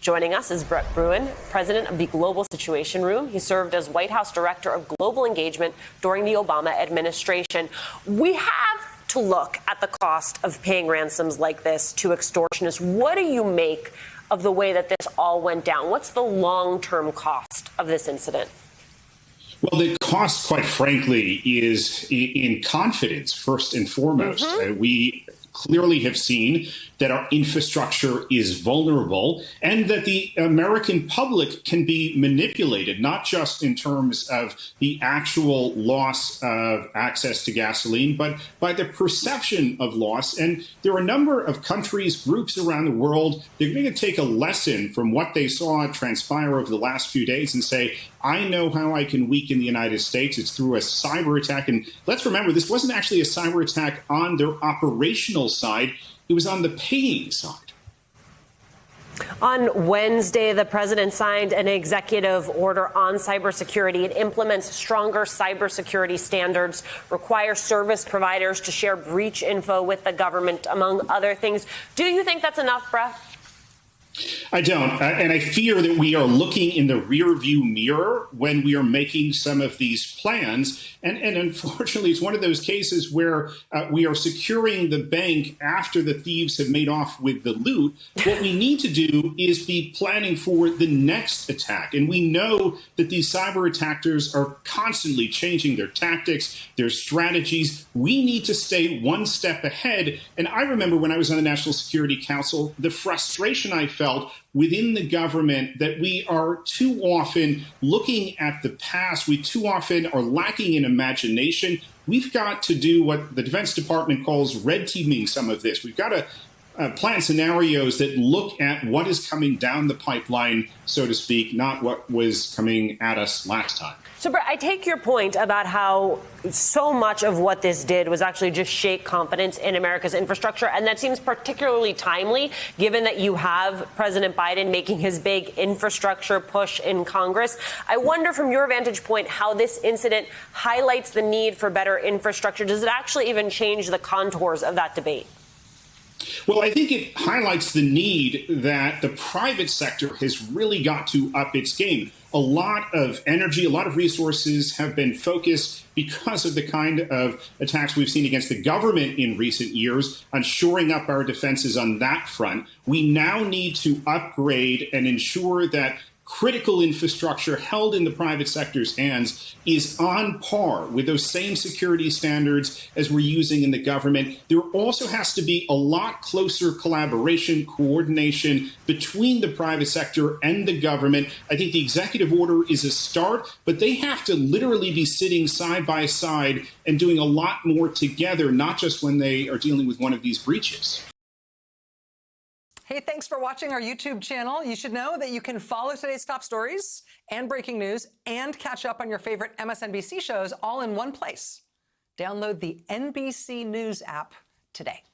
Joining us is Brett Bruen, president of the Global Situation Room. He served as White House Director of Global Engagement during the Obama administration. We have to look at the cost of paying ransoms like this to extortionists. What do you make of the way that this all went down? What's the long-term cost of this incident? Well, the cost, quite frankly, is in confidence, first and foremost. We clearly have seen that our infrastructure is vulnerable and that the American public can be manipulated, not just in terms of the actual loss of access to gasoline, but by the perception of loss. And there are a number of countries, groups around the world, they're going to take a lesson from what they saw transpire over the last few days and say, I know how I can weaken the United States. It's through a cyber attack. And let's remember, this wasn't actually a cyber attack on their operational side. It was on the paying side. On Wednesday, the president signed an executive order on cybersecurity. It implements stronger cybersecurity standards, requires service providers to share breach info with the government, among other things. Do you think that's enough, Brett? I don't. And I fear that we are looking in the rearview mirror when we are making some of these plans. And unfortunately, it's one of those cases where we are securing the bank after the thieves have made off with the loot. What we need to do is be planning for the next attack. And we know that these cyber attackers are constantly changing their tactics, their strategies. We need to stay one step ahead. And I remember when I was on the National Security Council, the frustration I felt within the government that we are too often looking at the past. We too often are lacking in imagination. We've got to do what the Defense Department calls red teaming some of this. We've got to plan scenarios that look at what is coming down the pipeline, so to speak, not what was coming at us last time. So, Brett, I take your point about how so much of what this did was actually just shake confidence in America's infrastructure. And that seems particularly timely, given that you have President Biden making his big infrastructure push in Congress. I wonder, from your vantage point, how this incident highlights the need for better infrastructure. Does it actually even change the contours of that debate? Well, I think it highlights the need that the private sector has really got to up its game. A lot of energy, a lot of resources have been focused because of the kind of attacks we've seen against the government in recent years on shoring up our defenses on that front. We now need to upgrade and ensure that critical infrastructure held in the private sector's hands is on par with those same security standards as we're using in the government. There also has to be a lot closer collaboration, coordination between the private sector and the government. I think the executive order is a start, but they have to literally be sitting side by side and doing a lot more together, not just when they are dealing with one of these breaches. Hey, thanks for watching our YouTube channel. You should know that you can follow today's top stories and breaking news and catch up on your favorite MSNBC shows all in one place. Download the NBC News app today.